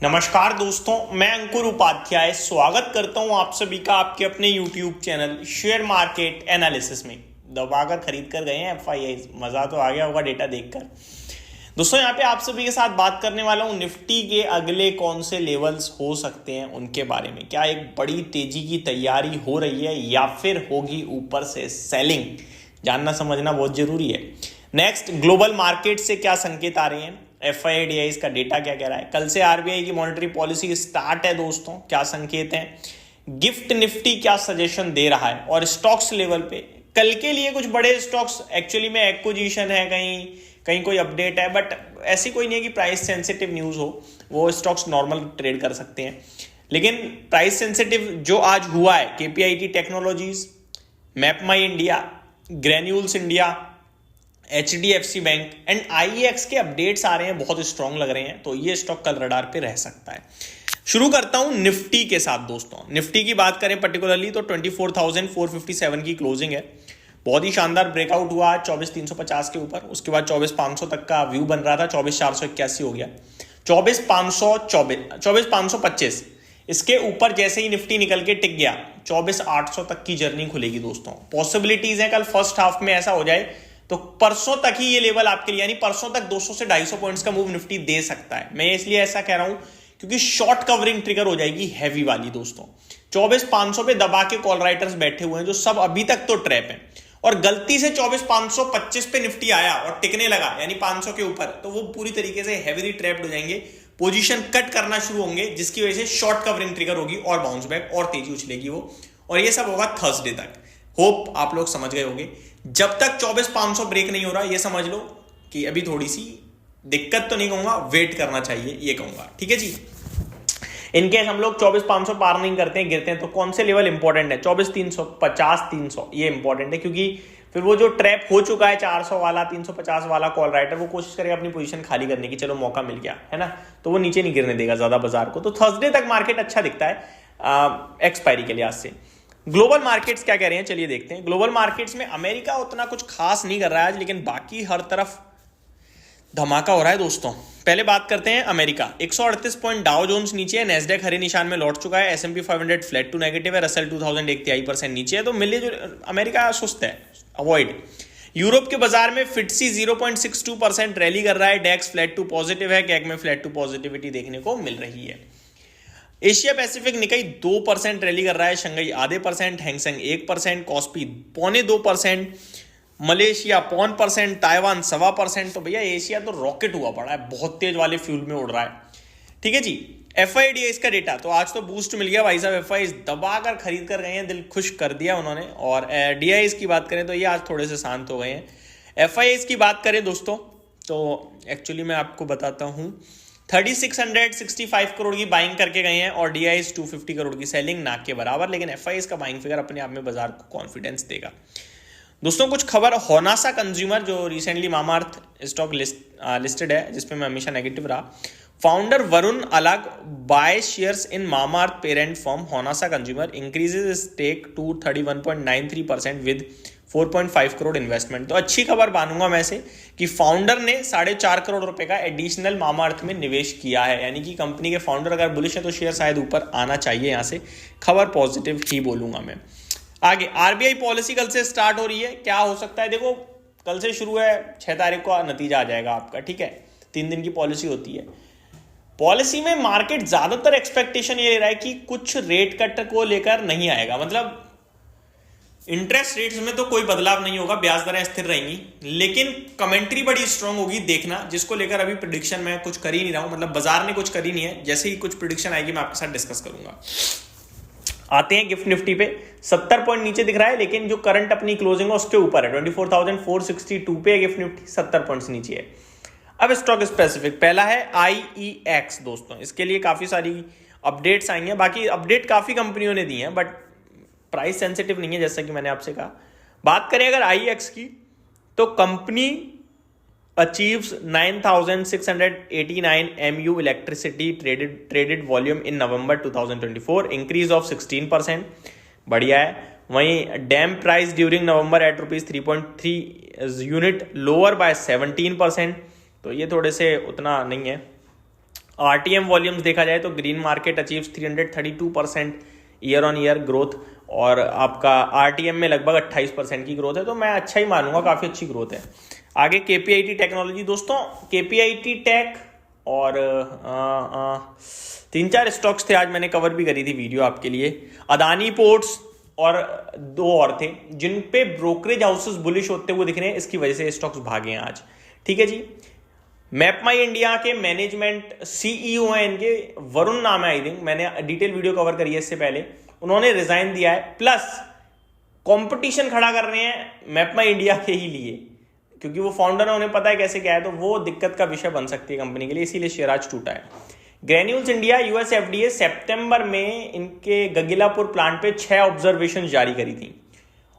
नमस्कार दोस्तों, मैं अंकुर उपाध्याय स्वागत करता हूं आप सभी का आपके अपने YouTube channel share market analysis में। दबाकर खरीद कर गए हैं FIIs, मजा तो आ गया होगा डेटा देखकर। दोस्तों यहाँ पे आप सभी के साथ बात करने वाला हूं निफ्टी के अगले कौन से लेवल्स हो सकते हैं उनके बारे में। क्या एक बड़ी तेजी की तैयारी हो रही है या फिर होगी ऊपर से सेलिंग, जानना समझना बहुत जरूरी है। नेक्स्ट, ग्लोबल मार्केट से क्या संकेत आ रहे हैं, FII का डेटा क्या कह रहा है। कल से RBI की मॉनेटरी पॉलिसी स्टार्ट है दोस्तों, क्या संकेत हैं। गिफ्ट निफ्टी क्या सजेशन दे रहा है और स्टॉक्स लेवल पे कल के लिए कुछ बड़े स्टॉक्स एक्चुअली में एक्विजिशन है, कहीं कहीं कोई अपडेट है, बट ऐसी कोई नहीं है कि प्राइस सेंसिटिव न्यूज हो, वो स्टॉक्स नॉर्मल ट्रेड कर सकते हैं। लेकिन प्राइस सेंसिटिव जो आज हुआ है KPIT technologies, Map My India, Granules India, HDFC bank एंड IEX के अपडेट्स आ रहे हैं, बहुत स्ट्रांग लग रहे हैं, तो ये स्टॉक कल रडार पे रह सकता है। शुरू करता हूं निफ्टी के साथ दोस्तों। निफ्टी की बात करें पर्टिकुलरली तो 24,457 की क्लोजिंग है। बहुत ही शानदार ब्रेकआउट हुआ 24,350 के ऊपर, उसके बाद 24,500 तक का व्यू बन रहा था, 24,481 हो गया, 24,525 इसके ऊपर जैसे ही निफ्टी निकल के टिक गया 24,800 तक की जर्नी खुलेगी दोस्तों। पॉसिबिलिटीज है कल फर्स्ट हाफ में ऐसा हो जाए तो परसों तक ही ये लेवल आपके लिए, यानी परसों तक 200 से 250 पॉइंट्स का मूव निफ्टी दे सकता है। मैं इसलिए ऐसा कह रहा हूं क्योंकि शॉर्ट कवरिंग ट्रिगर हो जाएगी हैवी वाली दोस्तों। 24,500 पे दबा के कॉल राइटर्स बैठे हुए हैं जो सब अभी तक तो ट्रैप है, और गलती से 24,525 पे निफ्टी आया और टिकने लगा यानी 500 के ऊपर, तो वो पूरी तरीके से हैवीली ट्रैप्ड हो जाएंगे, पोजीशन कट करना शुरू होंगे, जिसकी वजह से शॉर्ट कवरिंग ट्रिगर होगी और बाउंस बैक और तेजी उछलेगी वो, और ये सब होगा थर्सडे तक। होप आप लोग समझ गए होंगे। जब तक 24,500 ब्रेक नहीं हो रहा, ये समझ लो कि अभी थोड़ी सी दिक्कत तो नहीं कहूंगा, वेट करना चाहिए ये कहूंगा, ठीक है जी। इनकेस हम लोग 24,500 पार नहीं करते हैं, गिरते हैं, तो कौन से लेवल इंपॉर्टेंट है, 24,300, 50,300 ये इंपॉर्टेंट है, क्योंकि फिर वो जो ट्रैप हो चुका है 400 वाला, 350 वाला कॉल राइटर, वो कोशिश करेगा अपनी पोजीशन खाली करने की, चलो मौका मिल गया है ना, तो वो नीचे नहीं गिरने देगा ज्यादा बाजार को। तो थर्सडे तक मार्केट अच्छा दिखता है एक्सपायरी के लिहाज से। ग्लोबल मार्केट्स क्या कह रहे हैं, चलिए देखते हैं। ग्लोबल मार्केट्स में अमेरिका उतना कुछ खास नहीं कर रहा है आज, लेकिन बाकी हर तरफ धमाका हो रहा है दोस्तों। पहले बात करते हैं अमेरिका। 138 पॉइंट डाउ जोन्स नीचे है, नेस्डैक हरे निशान में लौट चुका है, S&P 500 फ्लैट टू नेगेटिव है, रसल 2000 1.3% नीचे है, तो मिले जो अमेरिका सुस्त है, अवॉइड। यूरोप के बाजार में FTSE 0.62% रैली कर रहा है, डेक्स फ्लैट टू पॉजिटिव है, कैग में फ्लैट टू पॉजिटिविटी देखने को मिल रही है। एशिया पैसिफिक निकाई 2% रैली कर रहा है, शंघाई आधे %, हैंगसेंग 1%, कॉस्पी 0.25%, मलेशिया 0.5%, ताइवान 1.25%। तो भैया एशिया तो रॉकेट हुआ पड़ा है, बहुत तेज वाले फ्यूल में उड़ रहा है, ठीक है जी। FIIs का डेटा तो आज तो बूस्ट मिल गया भाई साहब, FIIs दबाकर खरीद कर गए हैं, दिल खुश कर दिया उन्होंने। और DIs की बात करें तो ये आज थोड़े से शांत हो गए हैं। FIIs की बात करें दोस्तों तो एक्चुअली मैं आपको बताता हूं, 3,665 करोड़ की बाइंग करके गए हैं और DIs 250 करोड़ की सेलिंग, ना के बराबर। लेकिन FIIs का बाइंग फिगर अपने आप में बाजार को कॉन्फिडेंस देगा दोस्तों। कुछ खबर, होनासा कंज्यूमर जो रिसेंटली मामाअर्थ स्टॉक लिस्टेड है, जिसपे मैं हमेशा नेगेटिव रहा, फाउंडर वरुण अलग buy shares in Mamaearth parent firm Honasa consumer, increases stake to 31.93% with 4.5 crore investment. तो अच्छी खबर मानूंगा मैं से कि फाउंडर ने 4.5 करोड़ रुपए का एडिशनल मामाअर्थ में निवेश किया है, यानी कि कंपनी के फाउंडर अगर बुलिश है तो शेयर शायद ऊपर आना चाहिए, यहां से खबर पॉजिटिव ही बोलूंगा मैं। आगे RBI पॉलिसी कल से स्टार्ट हो रही है, क्या हो सकता है, देखो कल से शुरू है, 6 तारीख को नतीजा आ जाएगा आपका, ठीक है। 3 दिन की पॉलिसी होती है। पॉलिसी में मार्केट ज्यादातर एक्सपेक्टेशन ये ले रहा है कि कुछ रेट कट को लेकर नहीं आएगा, मतलब इंटरेस्ट रेट्स में तो कोई बदलाव नहीं होगा, ब्याज दरें स्थिर रहेंगी, लेकिन कमेंट्री बड़ी स्ट्रांग होगी, देखना, जिसको लेकर अभी प्रिडिक्शन मैं कुछ कर ही नहीं रहा हूं, मतलब बाजार ने कुछ करी नहीं है, जैसे ही कुछ प्रिडिक्शन आएगी मैं आपके साथ डिस्कस करूंगा। आते हैं गिफ्ट निफ्टी पे, 70 पॉइंट नीचे दिख रहा है, लेकिन जो करंट अपनी क्लोजिंग है उसके ऊपर है, 24,462 पे गिफ्ट निफ्टी 70 पॉइंट्स नीचे है। अब स्टॉक स्पेसिफिक, पहला है IEX दोस्तों, इसके लिए काफी सारी अपडेट्स आई हैं, बाकी अपडेट काफी कंपनियों ने दी हैं, बट प्राइस सेंसिटिव नहीं है, जैसा कि मैंने आपसे कहा। बात करें अगर IEX की, तो company achieves 9,689 MU electricity traded volume in November 2024, increase of 16%, बढ़िया है। वहीं डैम प्राइस ड्यूरिंग नवंबर एट ₹3.3 यूनिट लोअर बाय 17%, तो ये थोड़े से उतना नहीं है। आरटीएम वॉल्यूम्स देखा जाए तो green market achieves 332% year on year growth, और आपका आरटीएम में लगभग 28% की ग्रोथ है, तो मैं अच्छा ही मानूंगा, काफ़ी अच्छी ग्रोथ है। आगे केपीआईटी टेक्नोलॉजी दोस्तों, केपीआईटी टेक और 3-4 स्टॉक्स थे, आज मैंने कवर भी करी थी वीडियो आपके लिए। अदानी पोर्ट्स और 2 और थे जिन पे ब्रोकरेज हाउसेस बुलिश होते हुए दिख रहे हैं, इसकी वजह से स्टॉक्स भागे हैं आज। ठीक है जी। मैपमाई इंडिया के मैनेजमेंट सीईओ हैं इनके, वरुण नाम है आई थिंक, मैंने डिटेल वीडियो कवर करी है इससे पहले। उन्होंने रिजाइन दिया है, प्लस कंपटीशन खड़ा कर रहे हैं मैपमाई इंडिया के ही लिए, क्योंकि वो फाउंडर है, उन्हें पता है कैसे क्या है, तो वो दिक्कत का विषय बन सकती है कंपनी के लिए, इसीलिए शेयर आज टूटा है। ग्रेन्यूल्स इंडिया, यूएस एफडीए सितंबर में इनके गगिलापुर प्लांट पे 6 ऑब्जर्वेशन जारी करी थी,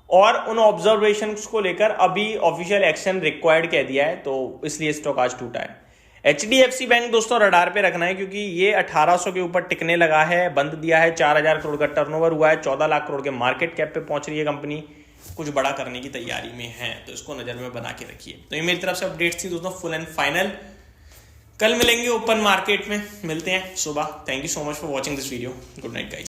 और उन ऑब्जर्वेशंस को लेकर अभी ऑफिशियल एक्शन रिक्वायर्ड कह दिया है, तो इसलिए स्टॉक आज टूटा है। एचडीएफसी बैंक दोस्तों रडार पे रखना है, क्योंकि ये 1800 के ऊपर टिकने लगा है, बंद दिया है, 4000 करोड़ का टर्नओवर हुआ है, 14 लाख करोड़ के मार्केट कैप पे पहुंच रही है कंपनी, कुछ बड़ा करने की तैयारी में है, तो इसको नजर में बना के रखिए। तो ये मेरी तरफ से अपडेट्स थी दोस्तों, फुल एंड फाइनल। कल मिलेंगे ओपन मार्केट में, मिलते हैं सुबह। Thank you so much for watching this video. Good night guys.